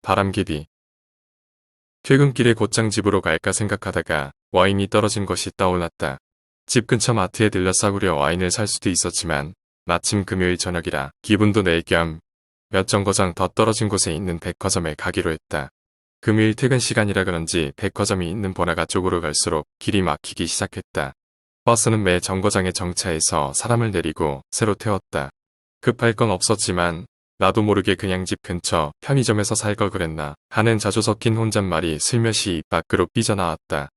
바람길이. 퇴근길에 곧장 집으로 갈까 생각하다가 와인이 떨어진 것이 떠올랐다. 집 근처 마트에 들려 싸구려 와인을 살 수도 있었지만 마침 금요일 저녁이라 기분도 낼 겸 몇 정거장 더 떨어진 곳에 있는 백화점에 가기로 했다. 금요일 퇴근 시간이라 그런지 백화점이 있는 번화가 쪽으로 갈수록 길이 막히기 시작했다. 버스는 매 정거장에 정차해서 사람을 내리고 새로 태웠다. 급할 건 없었지만 나도 모르게 그냥 집 근처 편의점에서 살 걸 그랬나 하는 자주 섞인 혼잣말이 슬며시 입 밖으로 삐져나왔다.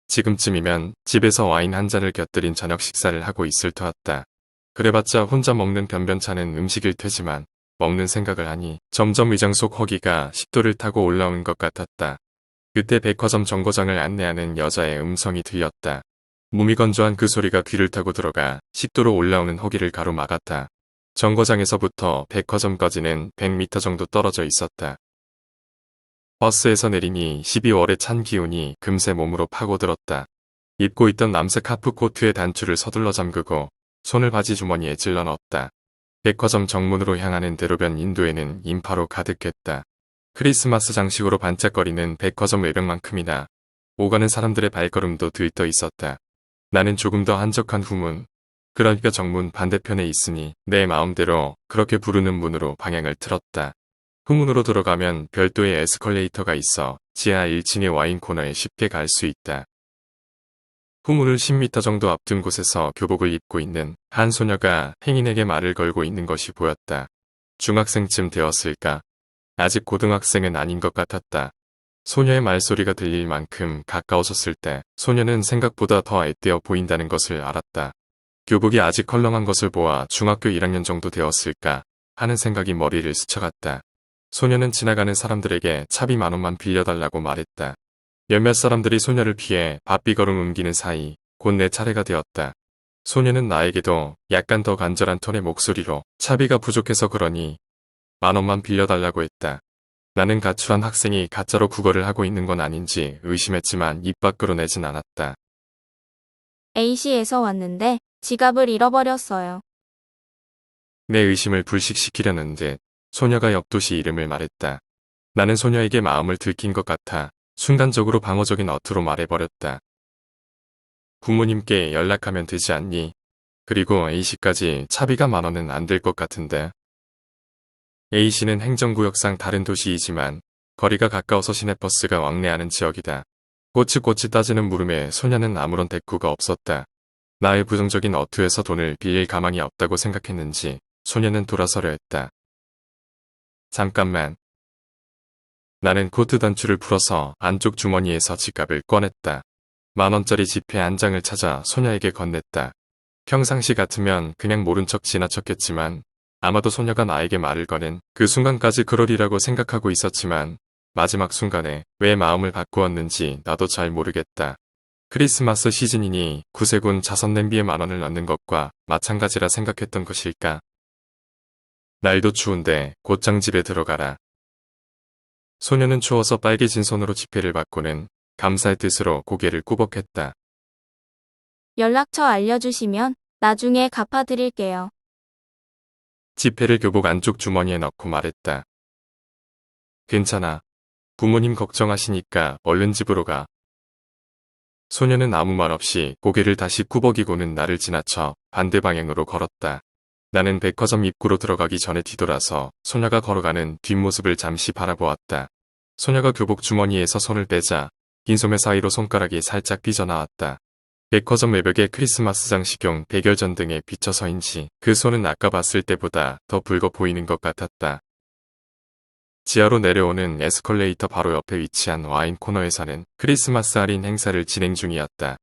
지금쯤이면 집에서 와인 한 잔을 곁들인 저녁 식사를 하고 있을 터였다. 그래봤자 혼자 먹는 변변찮은 음식일 테지만 먹는 생각을 하니 점점 위장 속 허기가 식도를 타고 올라오는 것 같았다. 그때 백화점 정거장을 안내하는 여자의 음성이 들렸다. 무미건조한 그 소리가 귀를 타고 들어가 식도로 올라오는 허기를 가로막았다. 정거장에서부터 백화점까지는 100m 정도 떨어져 있었다. 버스에서 내리니 12월의 찬 기운이 금세 몸으로 파고들었다. 입고 있던 남색 하프 코트의 단추를 서둘러 잠그고 손을 바지 주머니에 찔러 넣었다. 백화점 정문으로 향하는 대로변 인도에는 인파로 가득했다. 크리스마스 장식으로 반짝거리는 백화점 외벽만큼이나 오가는 사람들의 발걸음도 들떠 있었다. 나는 조금 더 한적한 후문, 그러니까 정문 반대편에 있으니 내 마음대로 그렇게 부르는 문으로 방향을 틀었다. 후문으로 들어가면 별도의 에스컬레이터가 있어 지하 1층의 와인 코너에 쉽게 갈 수 있다. 후문을 10m 정도 앞둔 곳에서 교복을 입고 있는 한 소녀가 행인에게 말을 걸고 있는 것이 보였다. 중학생쯤 되었을까? 아직 고등학생은 아닌 것 같았다. 소녀의 말소리가 들릴 만큼 가까워졌을 때 소녀는 생각보다 더 앳되어 보인다는 것을 알았다. 교복이 아직 헐렁한 것을 보아 중학교 1학년 정도 되었을까 하는 생각이 머리를 스쳐갔다. 소녀는 지나가는 사람들에게 차비 10,000원만 빌려달라고 말했다. 몇몇 사람들이 소녀를 피해 바삐 걸음 옮기는 사이 곧 내 차례가 되었다. 소녀는 나에게도 약간 더 간절한 톤의 목소리로 차비가 부족해서 그러니 10,000원만 빌려달라고 했다. 나는 가출한 학생이 가짜로 구걸을 하고 있는 건 아닌지 의심했지만 입 밖으로 내진 않았다. A시에서 왔는데 지갑을 잃어버렸어요. 내 의심을 불식시키려는 듯 소녀가 옆도시 이름을 말했다. 나는 소녀에게 마음을 들킨 것 같아 순간적으로 방어적인 어투로 말해버렸다. 부모님께 연락하면 되지 않니? 그리고 A시까지 차비가 10,000원은 안 될 것 같은데. A시는 행정구역상 다른 도시이지만 거리가 가까워서 시내버스가 왕래하는 지역이다. 꼬치꼬치 따지는 물음에 소녀는 아무런 대꾸가 없었다. 나의 부정적인 어투에서 돈을 빌릴 가망이 없다고 생각했는지 소녀는 돌아서려 했다. 잠깐만. 나는 코트 단추를 풀어서 안쪽 주머니에서 지갑을 꺼냈다. 10,000원짜리 지폐 한 장을 찾아 소녀에게 건넸다. 평상시 같으면 그냥 모른 척 지나쳤겠지만 아마도 소녀가 나에게 말을 거는 그 순간까지 그러리라고 생각하고 있었지만 마지막 순간에 왜 마음을 바꾸었는지 나도 잘 모르겠다. 크리스마스 시즌이니 구세군 자선 냄비에 10,000원을 넣는 것과 마찬가지라 생각했던 것일까? 날도 추운데 곧장 집에 들어가라. 소녀는 추워서 빨개진 손으로 지폐를 받고는 감사의 뜻으로 고개를 꾸벅했다. 연락처 알려주시면 나중에 갚아드릴게요. 지폐를 교복 안쪽 주머니에 넣고 말했다. 괜찮아. 부모님 걱정하시니까 얼른 집으로 가. 소녀는 아무 말 없이 고개를 다시 꾸벅이고는 나를 지나쳐 반대 방향으로 걸었다. 나는 백화점 입구로 들어가기 전에 뒤돌아서 소녀가 걸어가는 뒷모습을 잠시 바라보았다. 소녀가 교복 주머니에서 손을 빼자 긴 소매 사이로 손가락이 살짝 삐져나왔다. 백화점 외벽에 크리스마스 장식용 백열전등에 비쳐서인지 그 손은 아까 봤을 때보다 더 붉어 보이는 것 같았다. 지하로 내려오는 에스컬레이터 바로 옆에 위치한 와인 코너에서는 크리스마스 할인 행사를 진행 중이었다.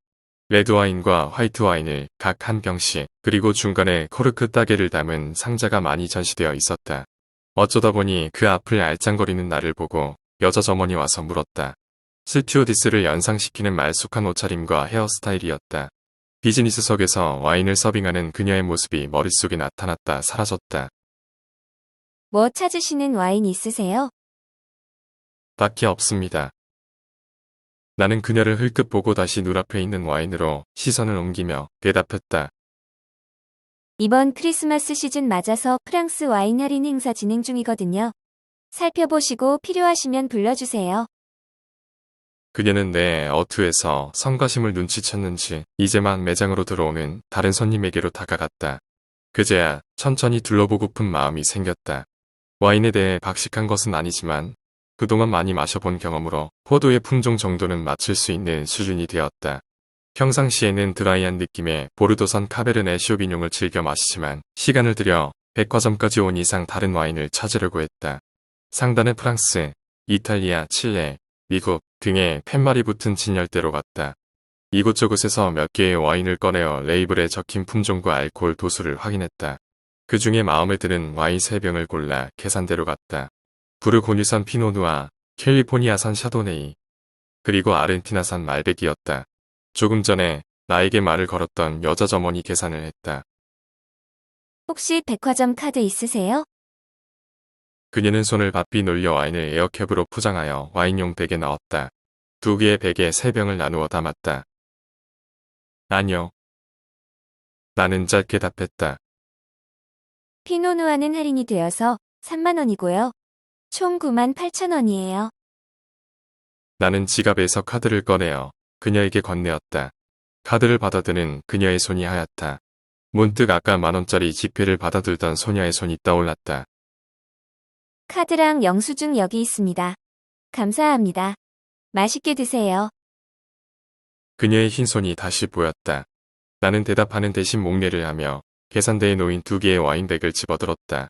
레드와인과 화이트와인을 각 한 병씩 그리고 중간에 코르크 따개를 담은 상자가 많이 전시되어 있었다. 어쩌다 보니 그 앞을 알짱거리는 나를 보고 여자 점원이 와서 물었다. 스튜어디스를 연상시키는 말쑥한 옷차림과 헤어스타일이었다. 비즈니스석에서 와인을 서빙하는 그녀의 모습이 머릿속에 나타났다 사라졌다. 뭐 찾으시는 와인 있으세요? 딱히 없습니다. 나는 그녀를 흘끗 보고 다시 눈앞에 있는 와인으로 시선을 옮기며 대답했다. 이번 크리스마스 시즌 맞아서 프랑스 와인 할인 행사 진행 중이거든요. 살펴보시고 필요하시면 불러주세요. 그녀는 내 어투에서 성가심을 눈치챘는지 이제만 매장으로 들어오는 다른 손님에게로 다가갔다. 그제야 천천히 둘러보고픈 마음이 생겼다. 와인에 대해 박식한 것은 아니지만 그동안 많이 마셔본 경험으로 포도의 품종 정도는 맞출 수 있는 수준이 되었다. 평상시에는 드라이한 느낌의 보르도산 카베르네 쇼비뇽을 즐겨 마시지만 시간을 들여 백화점까지 온 이상 다른 와인을 찾으려고 했다. 상단은 프랑스, 이탈리아, 칠레, 미국 등의 팻말이 붙은 진열대로 갔다. 이곳저곳에서 몇 개의 와인을 꺼내어 레이블에 적힌 품종과 알코올 도수를 확인했다. 그 중에 마음에 드는 와인 3병을 골라 계산대로 갔다. 부르고뉴산 피노누아, 캘리포니아산 샤도네이, 그리고 아르헨티나산 말백이었다. 조금 전에 나에게 말을 걸었던 여자 점원이 계산을 했다. 혹시 백화점 카드 있으세요? 그녀는 손을 바삐 놀려 와인을 에어캡으로 포장하여 와인용 백에 넣었다. 2개의 백에 3병을 나누어 담았다. 아니요. 나는 짧게 답했다. 피노누아는 할인이 되어서 3만 원이고요. 총 9만 8천 원이에요. 나는 지갑에서 카드를 꺼내어 그녀에게 건네었다. 카드를 받아드는 그녀의 손이 하얗다. 문득 아까 10,000원짜리 지폐를 받아들던 소녀의 손이 떠올랐다. 카드랑 영수증 여기 있습니다. 감사합니다. 맛있게 드세요. 그녀의 흰 손이 다시 보였다. 나는 대답하는 대신 목례를 하며 계산대에 놓인 2개의 와인백을 집어들었다.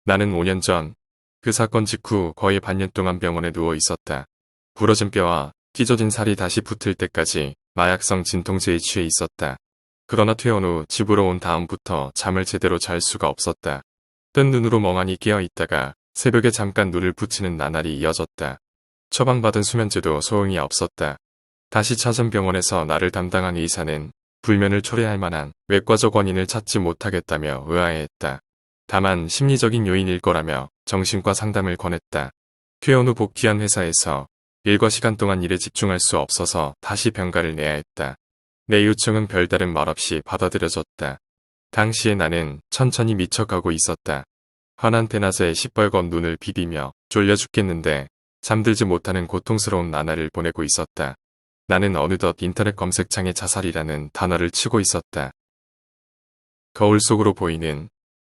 나는 5년 전 그 사건 직후 거의 반년 동안 병원에 누워 있었다. 부러진 뼈와 찢어진 살이 다시 붙을 때까지 마약성 진통제에 취해 있었다. 그러나 퇴원 후 집으로 온 다음부터 잠을 제대로 잘 수가 없었다. 뜬 눈으로 멍하니 깨어 있다가 새벽에 잠깐 눈을 붙이는 나날이 이어졌다. 처방받은 수면제도 소용이 없었다. 다시 찾은 병원에서 나를 담당한 의사는 불면을 초래할 만한 외과적 원인을 찾지 못하겠다며 의아해했다. 다만 심리적인 요인일 거라며 정신과 상담을 권했다. 퇴원 후 복귀한 회사에서 일과 시간 동안 일에 집중할 수 없어서 다시 병가를 내야 했다. 내 요청은 별다른 말 없이 받아들여졌다. 당시에 나는 천천히 미쳐가고 있었다. 환한 대낮에 시뻘건 눈을 비비며 졸려 죽겠는데 잠들지 못하는 고통스러운 나날을 보내고 있었다. 나는 어느덧 인터넷 검색창에 자살이라는 단어를 치고 있었다. 거울 속으로 보이는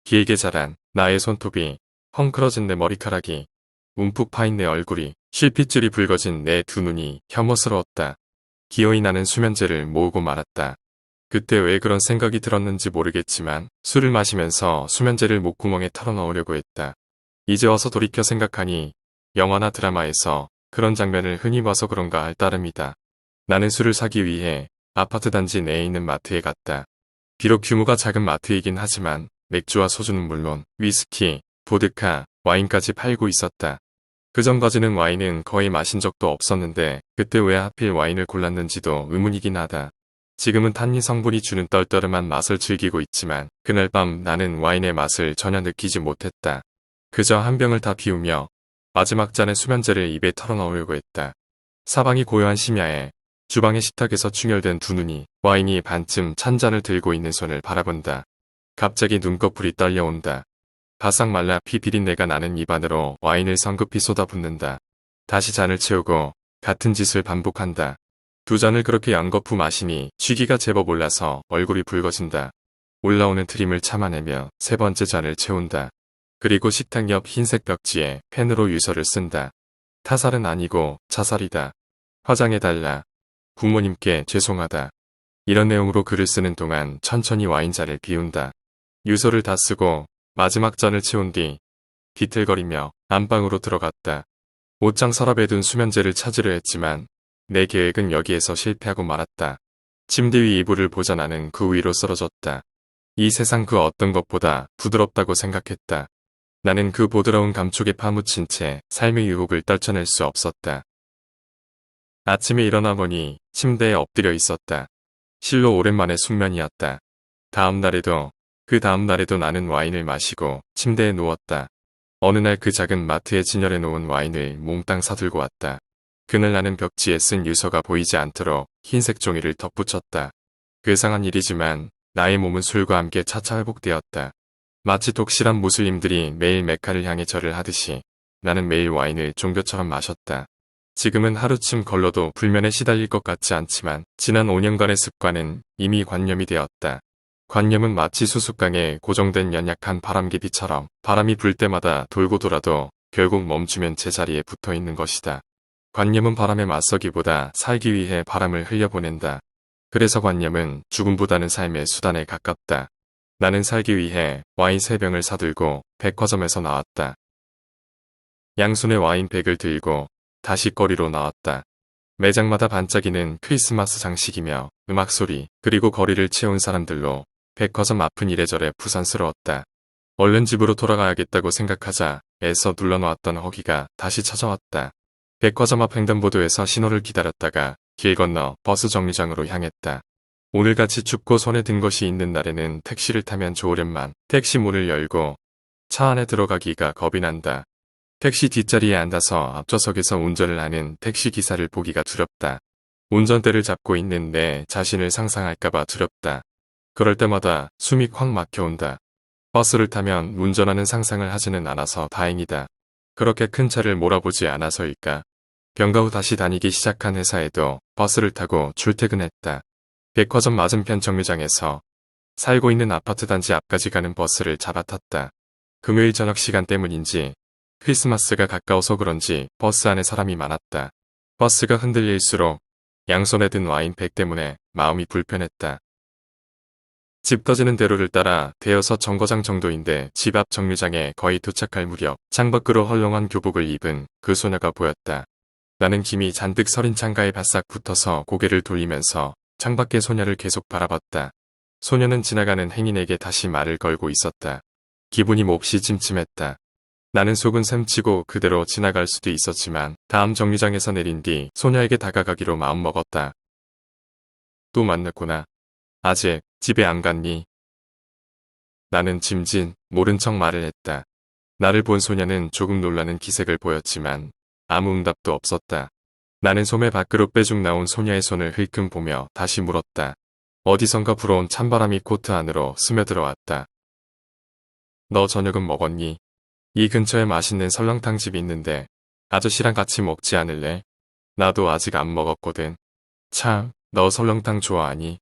길게 자란 나의 손톱이, 헝클어진 내 머리카락이, 움푹 파인 내 얼굴이, 실핏줄이 붉어진 내 2눈이 혐오스러웠다. 기어이 나는 수면제를 모으고 말았다. 그때 왜 그런 생각이 들었는지 모르겠지만 술을 마시면서 수면제를 목구멍에 털어넣으려고 했다. 이제 와서 돌이켜 생각하니 영화나 드라마에서 그런 장면을 흔히 봐서 그런가 할 따름이다. 나는 술을 사기 위해 아파트 단지 내에 있는 마트에 갔다. 비록 규모가 작은 마트이긴 하지만 맥주와 소주는 물론 위스키, 보드카, 와인까지 팔고 있었다. 그전까지는 와인은 거의 마신 적도 없었는데 그때 왜 하필 와인을 골랐는지도 의문이긴 하다. 지금은 탄닌 성분이 주는 떨떠름한 맛을 즐기고 있지만 그날 밤 나는 와인의 맛을 전혀 느끼지 못했다. 그저 한 병을 다 비우며 마지막 잔의 수면제를 입에 털어넣으려고 했다. 사방이 고요한 심야에 주방의 식탁에서 충혈된 2눈이 와인이 반쯤 찬 잔을 들고 있는 손을 바라본다. 갑자기 눈꺼풀이 떨려온다. 바싹 말라 피 비린내가 나는 입안으로 와인을 성급히 쏟아붓는다. 다시 잔을 채우고 같은 짓을 반복한다. 2잔을 그렇게 연거푸 마시니 취기가 제법 올라서 얼굴이 붉어진다. 올라오는 트림을 참아내며 3번째 잔을 채운다. 그리고 식탁 옆 흰색 벽지에 펜으로 유서를 쓴다. 타살은 아니고 자살이다. 화장해달라. 부모님께 죄송하다. 이런 내용으로 글을 쓰는 동안 천천히 와인잔을 비운다. 유서를 다 쓰고 마지막 잔을 채운 뒤 비틀거리며 안방으로 들어갔다. 옷장 서랍에 둔 수면제를 찾으려 했지만 내 계획은 여기에서 실패하고 말았다. 침대 위 이불을 보자 나는 그 위로 쓰러졌다. 이 세상 그 어떤 것보다 부드럽다고 생각했다. 나는 그 보드러운 감촉에 파묻힌 채 삶의 유혹을 떨쳐낼 수 없었다. 아침에 일어나 보니 침대에 엎드려 있었다. 실로 오랜만에 숙면이었다. 그 다음 날에도 나는 와인을 마시고 침대에 누웠다. 어느 날 그 작은 마트에 진열해 놓은 와인을 몽땅 사들고 왔다. 그날 나는 벽지에 쓴 유서가 보이지 않도록 흰색 종이를 덧붙였다. 괴상한 일이지만 나의 몸은 술과 함께 차차 회복되었다. 마치 독실한 무슬림들이 매일 메카를 향해 절을 하듯이 나는 매일 와인을 종교처럼 마셨다. 지금은 하루쯤 걸러도 불면에 시달릴 것 같지 않지만 지난 5년간의 습관은 이미 관념이 되었다. 관념은 마치 수수깡에 고정된 연약한 바람개비처럼 바람이 불 때마다 돌고 돌아도 결국 멈추면 제자리에 붙어 있는 것이다. 관념은 바람에 맞서기보다 살기 위해 바람을 흘려보낸다. 그래서 관념은 죽음보다는 삶의 수단에 가깝다. 나는 살기 위해 와인 3병을 사들고 백화점에서 나왔다. 양손에 와인백을 들고 다시 거리로 나왔다. 매장마다 반짝이는 크리스마스 장식이며 음악소리 그리고 거리를 채운 사람들로 백화점 앞은 이래저래 부산스러웠다. 얼른 집으로 돌아가야겠다고 생각하자 애써 눌러놓았던 허기가 다시 찾아왔다. 백화점 앞 횡단보도에서 신호를 기다렸다가 길 건너 버스 정류장으로 향했다. 오늘같이 춥고 손에 든 것이 있는 날에는 택시를 타면 좋으련만 택시 문을 열고 차 안에 들어가기가 겁이 난다. 택시 뒷자리에 앉아서 앞좌석에서 운전을 하는 택시 기사를 보기가 두렵다. 운전대를 잡고 있는 내 자신을 상상할까봐 두렵다. 그럴 때마다 숨이 콱 막혀온다. 버스를 타면 운전하는 상상을 하지는 않아서 다행이다. 그렇게 큰 차를 몰아보지 않아서일까. 병가 후 다시 다니기 시작한 회사에도 버스를 타고 출퇴근했다. 백화점 맞은편 정류장에서 살고 있는 아파트 단지 앞까지 가는 버스를 잡아탔다. 금요일 저녁 시간 때문인지 크리스마스가 가까워서 그런지 버스 안에 사람이 많았다. 버스가 흔들릴수록 양손에 든 와인백 때문에 마음이 불편했다. 집 터지는 대로를 따라 대여섯 정거장 정도인데 집 앞 정류장에 거의 도착할 무렵 창밖으로 헐렁한 교복을 입은 그 소녀가 보였다. 나는 김이 잔뜩 서린 창가에 바싹 붙어서 고개를 돌리면서 창밖의 소녀를 계속 바라봤다. 소녀는 지나가는 행인에게 다시 말을 걸고 있었다. 기분이 몹시 찜찜했다. 나는 속은 셈치고 그대로 지나갈 수도 있었지만 다음 정류장에서 내린 뒤 소녀에게 다가가기로 마음먹었다. 또 만났구나. 아직 집에 안 갔니? 나는 짐진 모른 척 말을 했다. 나를 본 소녀는 조금 놀라는 기색을 보였지만 아무 응답도 없었다. 나는 소매 밖으로 빼죽 나온 소녀의 손을 흘끔 보며 다시 물었다. 어디선가 불어온 찬바람이 코트 안으로 스며들어왔다. 너 저녁은 먹었니? 이 근처에 맛있는 설렁탕 집이 있는데 아저씨랑 같이 먹지 않을래? 나도 아직 안 먹었거든. 참, 너 설렁탕 좋아하니?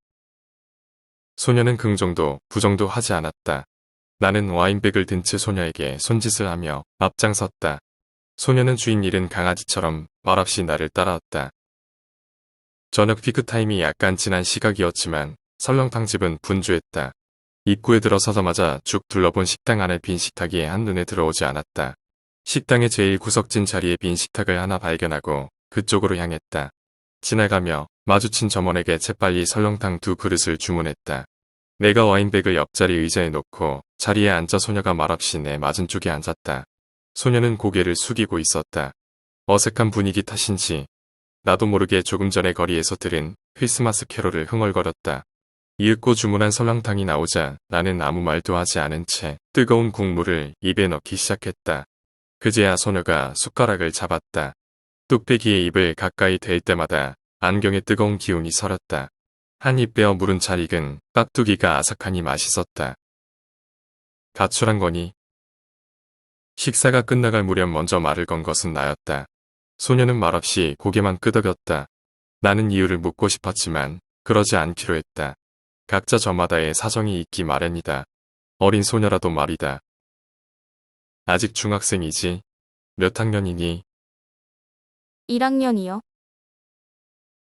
소녀는 긍정도 부정도 하지 않았다. 나는 와인백을 든 채 소녀에게 손짓을 하며 앞장섰다. 소녀는 주인 잃은 강아지처럼 말없이 나를 따라왔다. 저녁 피크타임이 약간 지난 시각이었지만 설렁탕집은 분주했다. 입구에 들어서자마자 쭉 둘러본 식당 안의 빈 식탁이 한눈에 들어오지 않았다. 식당의 제일 구석진 자리에 빈 식탁을 하나 발견하고 그쪽으로 향했다. 지나가며 마주친 점원에게 재빨리 설렁탕 2그릇을 주문했다. 내가 와인백을 옆자리 의자에 놓고 자리에 앉자 소녀가 말없이 내 맞은쪽에 앉았다. 소녀는 고개를 숙이고 있었다. 어색한 분위기 탓인지 나도 모르게 조금 전에 거리에서 들은 크리스마스 캐롤을 흥얼거렸다. 이윽고 주문한 설렁탕이 나오자 나는 아무 말도 하지 않은 채 뜨거운 국물을 입에 넣기 시작했다. 그제야 소녀가 숟가락을 잡았다. 뚝배기에 입을 가까이 댈 때마다 안경에 뜨거운 기운이 서렸다. 한 입 베어 물은 잘 익은 깍두기가 아삭하니 맛있었다. 가출한 거니? 식사가 끝나갈 무렵 먼저 말을 건 것은 나였다. 소녀는 말없이 고개만 끄덕였다. 나는 이유를 묻고 싶었지만 그러지 않기로 했다. 각자 저마다의 사정이 있기 마련이다. 어린 소녀라도 말이다. 아직 중학생이지? 몇 학년이니? 1학년이요.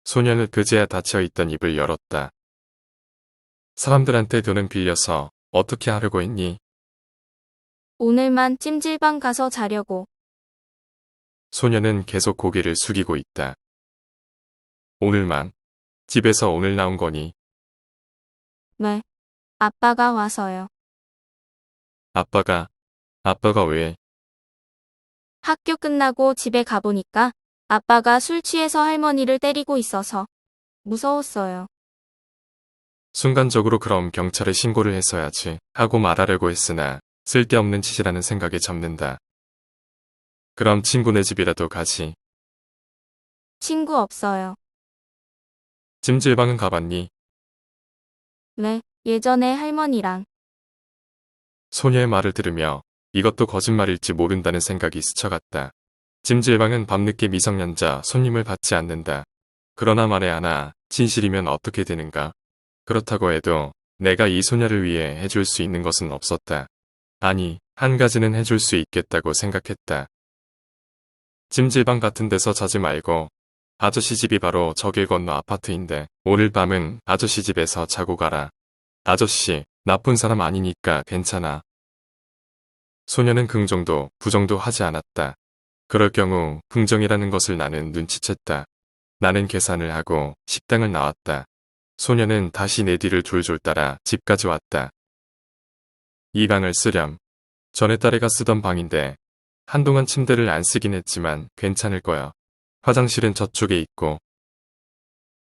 소녀는 그제야 닫혀있던 입을 열었다. 사람들한테 돈은 빌려서 어떻게 하려고 했니? 오늘만 찜질방 가서 자려고. 소녀는 계속 고개를 숙이고 있다. 오늘만? 집에서 오늘 나온 거니? 네. 아빠가 와서요. 아빠가 왜? 학교 끝나고 집에 가보니까 아빠가 술 취해서 할머니를 때리고 있어서 무서웠어요. 순간적으로 그럼 경찰에 신고를 했어야지 하고 말하려고 했으나 쓸데없는 짓이라는 생각에 접는다. 그럼 친구네 집이라도 가지. 친구 없어요. 찜질방은 가봤니? 네. 예전에 할머니랑. 소녀의 말을 들으며 이것도 거짓말일지 모른다는 생각이 스쳐갔다. 찜질방은 밤늦게 미성년자 손님을 받지 않는다. 그러나 만에 하나 진실이면 어떻게 되는가? 그렇다고 해도 내가 이 소녀를 위해 해줄 수 있는 것은 없었다. 아니, 한 가지는 해줄 수 있겠다고 생각했다. 찜질방 같은 데서 자지 말고 아저씨 집이 바로 저길 건너 아파트인데 오늘 밤은 아저씨 집에서 자고 가라. 아저씨, 나쁜 사람 아니니까 괜찮아. 소녀는 긍정도 부정도 하지 않았다. 그럴 경우 긍정이라는 것을 나는 눈치챘다. 나는 계산을 하고 식당을 나왔다. 소녀는 다시 내 뒤를 졸졸 따라 집까지 왔다. 이 방을 쓰렴. 전에 딸애가 쓰던 방인데 한동안 침대를 안 쓰긴 했지만 괜찮을 거야. 화장실은 저쪽에 있고.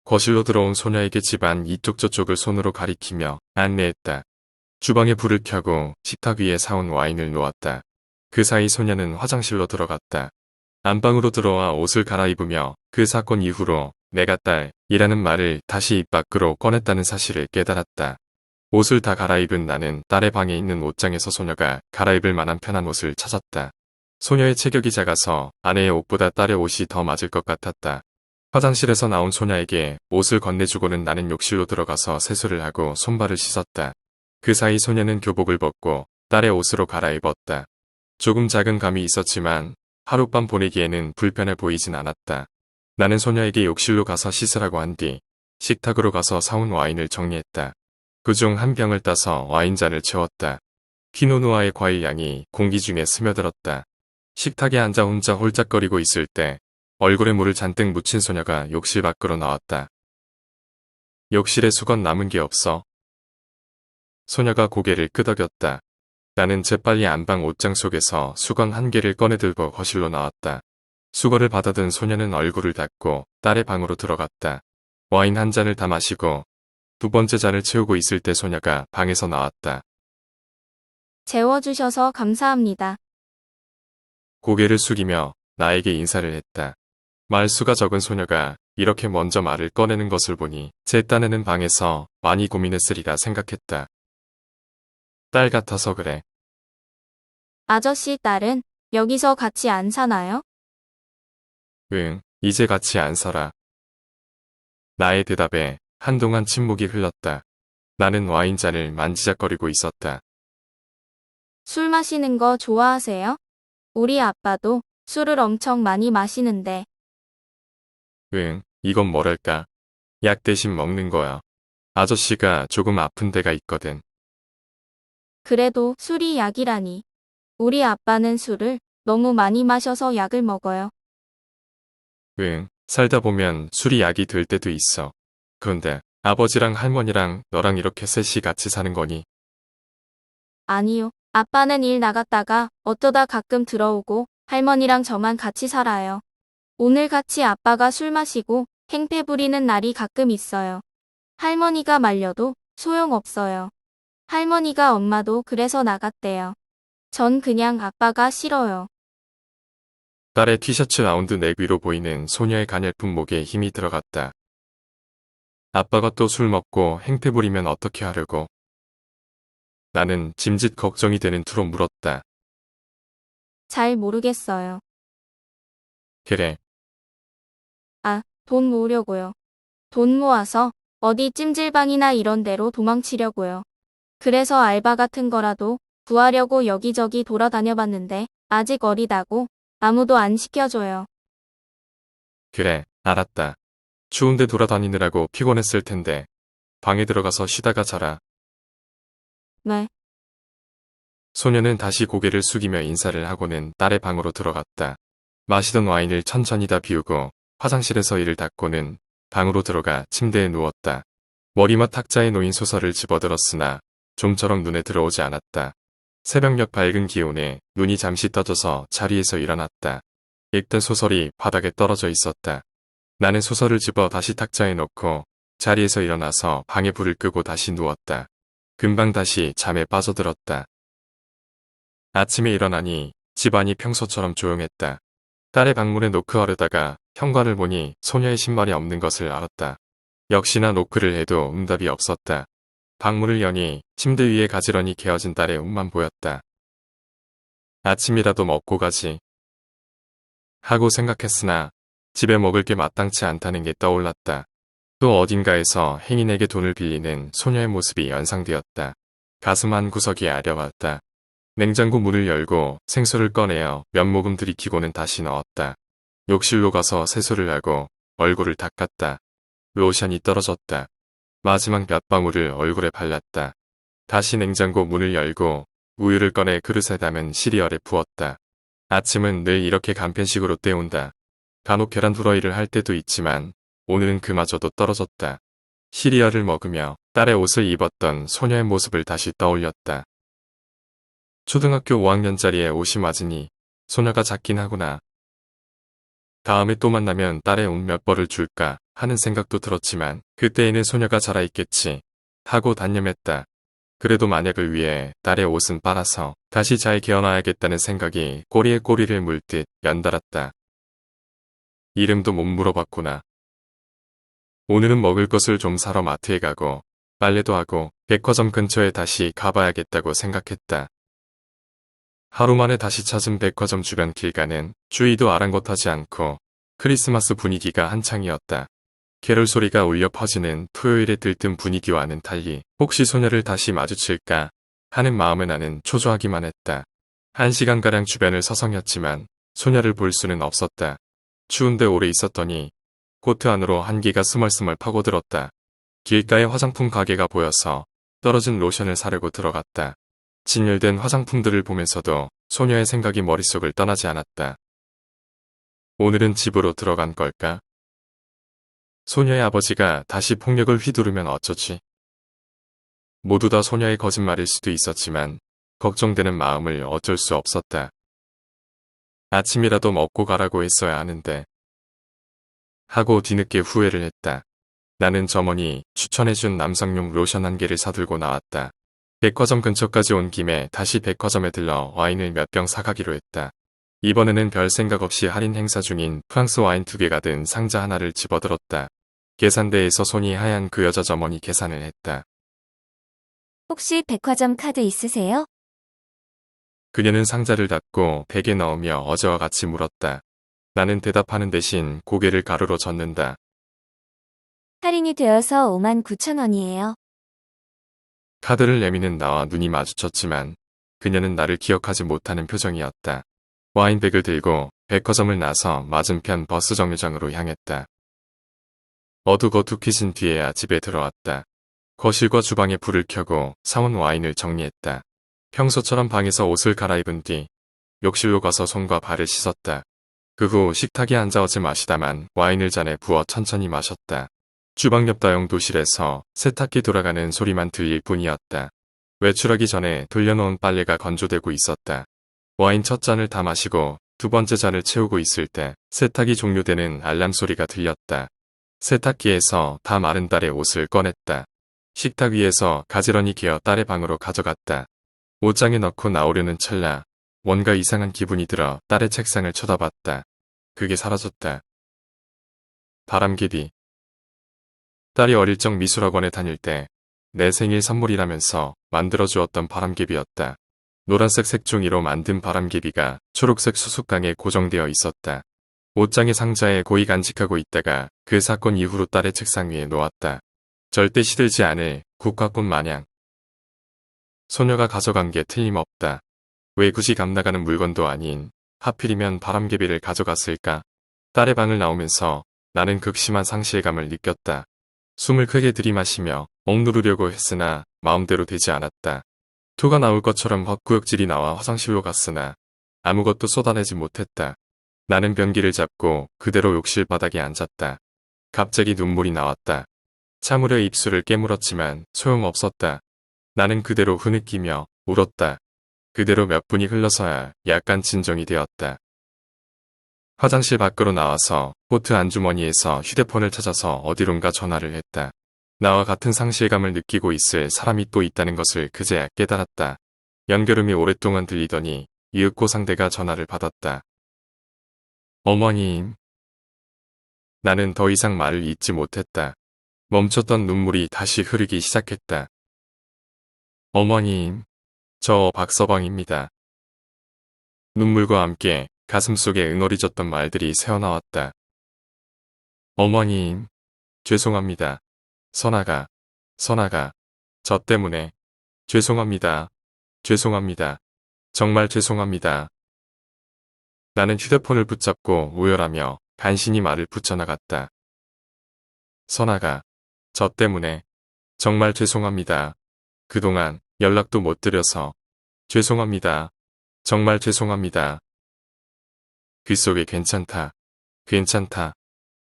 거실로 들어온 소녀에게 집안 이쪽 저쪽을 손으로 가리키며 안내했다. 주방에 불을 켜고 식탁 위에 사온 와인을 놓았다. 그 사이 소녀는 화장실로 들어갔다. 안방으로 들어와 옷을 갈아입으며 그 사건 이후로 내가 딸이라는 말을 다시 입 밖으로 꺼냈다는 사실을 깨달았다. 옷을 다 갈아입은 나는 딸의 방에 있는 옷장에서 소녀가 갈아입을 만한 편한 옷을 찾았다. 소녀의 체격이 작아서 아내의 옷보다 딸의 옷이 더 맞을 것 같았다. 화장실에서 나온 소녀에게 옷을 건네주고는 나는 욕실로 들어가서 세수를 하고 손발을 씻었다. 그 사이 소녀는 교복을 벗고 딸의 옷으로 갈아입었다. 조금 작은 감이 있었지만 하룻밤 보내기에는 불편해 보이진 않았다. 나는 소녀에게 욕실로 가서 씻으라고 한 뒤 식탁으로 가서 사온 와인을 정리했다. 그중 한 병을 따서 와인잔을 채웠다. 피노누아의 과일 향이 공기 중에 스며들었다. 식탁에 앉아 혼자 홀짝거리고 있을 때 얼굴에 물을 잔뜩 묻힌 소녀가 욕실 밖으로 나왔다. 욕실에 수건 남은 게 없어? 소녀가 고개를 끄덕였다. 나는 재빨리 안방 옷장 속에서 수건 한 개를 꺼내 들고 거실로 나왔다. 수건을 받아든 소녀는 얼굴을 닦고 딸의 방으로 들어갔다. 와인 한 잔을 다 마시고 두 번째 잔을 채우고 있을 때 소녀가 방에서 나왔다. 재워주셔서 감사합니다. 고개를 숙이며 나에게 인사를 했다. 말수가 적은 소녀가 이렇게 먼저 말을 꺼내는 것을 보니 제 딴에는 방에서 많이 고민했으리라 생각했다. 딸 같아서 그래. 아저씨 딸은 여기서 같이 안 사나요? 응, 이제 같이 안 살아. 나의 대답에 한동안 침묵이 흘렀다. 나는 와인잔을 만지작거리고 있었다. 술 마시는 거 좋아하세요? 우리 아빠도 술을 엄청 많이 마시는데. 응, 이건 뭐랄까. 약 대신 먹는 거야. 아저씨가 조금 아픈 데가 있거든. 그래도 술이 약이라니. 우리 아빠는 술을 너무 많이 마셔서 약을 먹어요. 응, 살다 보면 술이 약이 될 때도 있어. 그런데 아버지랑 할머니랑 너랑 이렇게 셋이 같이 사는 거니? 아니요. 아빠는 일 나갔다가 어쩌다 가끔 들어오고 할머니랑 저만 같이 살아요. 오늘 같이 아빠가 술 마시고 행패 부리는 날이 가끔 있어요. 할머니가 말려도 소용없어요. 할머니가 엄마도 그래서 나갔대요. 전 그냥 아빠가 싫어요. 딸의 티셔츠 라운드 넥 위로 보이는 소녀의 가냘픈 목에 힘이 들어갔다. 아빠가 또 술 먹고 행패 부리면 어떻게 하려고? 나는 짐짓 걱정이 되는 투로 물었다. 잘 모르겠어요. 그래, 돈 모으려고요. 돈 모아서 어디 찜질방이나 이런 데로 도망치려고요. 그래서 알바 같은 거라도 구하려고 여기저기 돌아다녀봤는데 아직 어리다고 아무도 안 시켜줘요. 그래, 알았다. 추운데 돌아다니느라고 피곤했을 텐데 방에 들어가서 쉬다가 자라. 네. 소녀는 다시 고개를 숙이며 인사를 하고는 딸의 방으로 들어갔다. 마시던 와인을 천천히 다 비우고 화장실에서 이를 닦고는 방으로 들어가 침대에 누웠다. 머리맡 탁자에 놓인 소설을 집어들었으나 좀처럼 눈에 들어오지 않았다. 새벽녘 밝은 기온에 눈이 잠시 떠져서 자리에서 일어났다. 읽던 소설이 바닥에 떨어져 있었다. 나는 소설을 집어 다시 탁자에 놓고 자리에서 일어나서 방에 불을 끄고 다시 누웠다. 금방 다시 잠에 빠져들었다. 아침에 일어나니 집안이 평소처럼 조용했다. 딸의 방문에 노크하려다가 현관을 보니 소녀의 신발이 없는 것을 알았다. 역시나 노크를 해도 응답이 없었다. 방문을 여니 침대 위에 가지런히 개어진 딸의 옷만 보였다. 아침이라도 먹고 가지 하고 생각했으나 집에 먹을 게 마땅치 않다는 게 떠올랐다. 또 어딘가에서 행인에게 돈을 빌리는 소녀의 모습이 연상되었다. 가슴 한 구석이 아려왔다. 냉장고 문을 열고 생수를 꺼내어 몇 모금 들이키고는 다시 넣었다. 욕실로 가서 세수를 하고 얼굴을 닦았다. 로션이 떨어졌다. 마지막 몇 방울을 얼굴에 발랐다. 다시 냉장고 문을 열고 우유를 꺼내 그릇에 담은 시리얼에 부었다. 아침은 늘 이렇게 간편식으로 때운다. 간혹 계란 후라이를 할 때도 있지만 오늘은 그마저도 떨어졌다. 시리얼을 먹으며 딸의 옷을 입었던 소녀의 모습을 다시 떠올렸다. 초등학교 5학년짜리의 옷이 맞으니 소녀가 작긴 하구나. 다음에 또 만나면 딸의 옷 몇 벌을 줄까 하는 생각도 들었지만 그때에는 소녀가 자라있겠지 하고 단념했다. 그래도 만약을 위해 딸의 옷은 빨아서 다시 잘 개어놔야겠다는 생각이 꼬리에 꼬리를 물 듯 연달았다. 이름도 못 물어봤구나. 오늘은 먹을 것을 좀 사러 마트에 가고 빨래도 하고 백화점 근처에 다시 가봐야겠다고 생각했다. 하루 만에 다시 찾은 백화점 주변 길가는 주위도 아랑곳하지 않고 크리스마스 분위기가 한창이었다. 캐롤 소리가 울려 퍼지는 토요일에 들뜬 분위기와는 달리 혹시 소녀를 다시 마주칠까 하는 마음은 나는 초조하기만 했다. 1시간가량 주변을 서성였지만 소녀를 볼 수는 없었다. 추운데 오래 있었더니 코트 안으로 한기가 스멀스멀 파고들었다. 길가에 화장품 가게가 보여서 떨어진 로션을 사려고 들어갔다. 진열된 화장품들을 보면서도 소녀의 생각이 머릿속을 떠나지 않았다. 오늘은 집으로 들어간 걸까? 소녀의 아버지가 다시 폭력을 휘두르면 어쩌지? 모두 다 소녀의 거짓말일 수도 있었지만 걱정되는 마음을 어쩔 수 없었다. 아침이라도 먹고 가라고 했어야 하는데 하고 뒤늦게 후회를 했다. 나는 점원이 추천해준 남성용 로션 1개를 사들고 나왔다. 백화점 근처까지 온 김에 다시 백화점에 들러 와인을 몇 병 사가기로 했다. 이번에는 별 생각 없이 할인 행사 중인 프랑스 와인 2개가 든 상자 하나를 집어들었다. 계산대에서 손이 하얀 그 여자 점원이 계산을 했다. 혹시 백화점 카드 있으세요? 그녀는 상자를 닫고 백에 넣으며 어제와 같이 물었다. 나는 대답하는 대신 고개를 가로로 젓는다. 할인이 되어서 59,000원이에요. 카드를 내미는 나와 눈이 마주쳤지만 그녀는 나를 기억하지 못하는 표정이었다. 와인백을 들고 백화점을 나서 맞은편 버스 정류장으로 향했다. 어둑어둑해진 뒤에야 집에 들어왔다. 거실과 주방에 불을 켜고 사온 와인을 정리했다. 평소처럼 방에서 옷을 갈아입은 뒤 욕실로 가서 손과 발을 씻었다. 그 후 식탁에 앉아 어제 마시다만 와인을 잔에 부어 천천히 마셨다. 주방 옆 다용도실에서 세탁기 돌아가는 소리만 들릴 뿐이었다. 외출하기 전에 돌려놓은 빨래가 건조되고 있었다. 와인 첫 잔을 다 마시고 두 번째 잔을 채우고 있을 때 세탁이 종료되는 알람 소리가 들렸다. 세탁기에서 다 마른 딸의 옷을 꺼냈다. 식탁 위에서 가지런히 개어 딸의 방으로 가져갔다. 옷장에 넣고 나오려는 찰나 뭔가 이상한 기분이 들어 딸의 책상을 쳐다봤다. 그게 사라졌다. 바람개비. 딸이 어릴 적 미술학원에 다닐 때 내 생일 선물이라면서 만들어주었던 바람개비였다. 노란색 색종이로 만든 바람개비가 초록색 수수깡에 고정되어 있었다. 옷장의 상자에 고이 간직하고 있다가 그 사건 이후로 딸의 책상 위에 놓았다. 절대 시들지 않을 국화꽃 마냥. 소녀가 가져간 게 틀림없다. 왜 굳이 값나가는 물건도 아닌 하필이면 바람개비를 가져갔을까? 딸의 방을 나오면서 나는 극심한 상실감을 느꼈다. 숨을 크게 들이마시며 억누르려고 했으나 마음대로 되지 않았다. 토가 나올 것처럼 헛구역질이 나와 화장실로 갔으나 아무것도 쏟아내지 못했다. 나는 변기를 잡고 그대로 욕실 바닥에 앉았다. 갑자기 눈물이 나왔다. 참으려 입술을 깨물었지만 소용없었다. 나는 그대로 흐느끼며 울었다. 그대로 몇 분이 흘러서야 약간 진정이 되었다. 화장실 밖으로 나와서 코트 안주머니에서 휴대폰을 찾아서 어디론가 전화를 했다. 나와 같은 상실감을 느끼고 있을 사람이 또 있다는 것을 그제야 깨달았다. 연결음이 오랫동안 들리더니 이윽고 상대가 전화를 받았다. 어머님. 나는 더 이상 말을 잇지 못했다. 멈췄던 눈물이 다시 흐르기 시작했다. 어머님, 저 박서방입니다. 눈물과 함께 가슴속에 응어리졌던 말들이 새어나왔다. 어머님, 죄송합니다. 선아가, 저 때문에. 죄송합니다. 죄송합니다. 정말 죄송합니다. 나는 휴대폰을 붙잡고 우열하며 간신히 말을 붙여나갔다. 선아가, 저 때문에. 정말 죄송합니다. 그동안 연락도 못 드려서. 죄송합니다. 정말 죄송합니다. 귓속에 괜찮다. 괜찮다.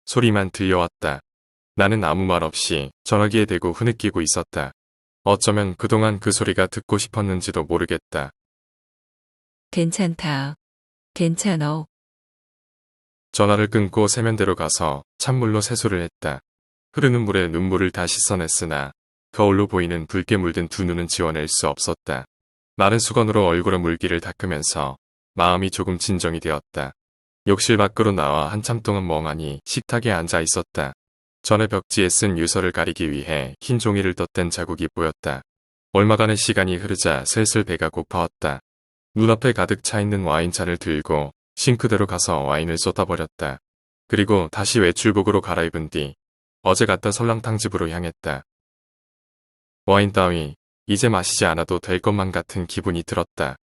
소리만 들려왔다. 나는 아무 말 없이 전화기에 대고 흐느끼고 있었다. 어쩌면 그동안 그 소리가 듣고 싶었는지도 모르겠다. 괜찮다. 괜찮어. 전화를 끊고 세면대로 가서 찬물로 세수를 했다. 흐르는 물에 눈물을 다 씻어냈으나 거울로 보이는 붉게 물든 두 눈은 지워낼 수 없었다. 마른 수건으로 얼굴의 물기를 닦으면서 마음이 조금 진정이 되었다. 욕실 밖으로 나와 한참 동안 멍하니 식탁에 앉아 있었다. 전에 벽지에 쓴 유서를 가리기 위해 흰 종이를 덧댄 자국이 보였다. 얼마간의 시간이 흐르자 슬슬 배가 고파왔다. 눈앞에 가득 차 있는 와인잔을 들고 싱크대로 가서 와인을 쏟아버렸다. 그리고 다시 외출복으로 갈아입은 뒤 어제 갔던 설렁탕 집으로 향했다. 와인 따위 이제 마시지 않아도 될 것만 같은 기분이 들었다.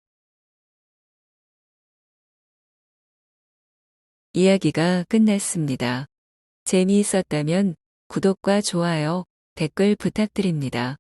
이야기가 끝났습니다. 재미있었다면 구독과 좋아요, 댓글 부탁드립니다.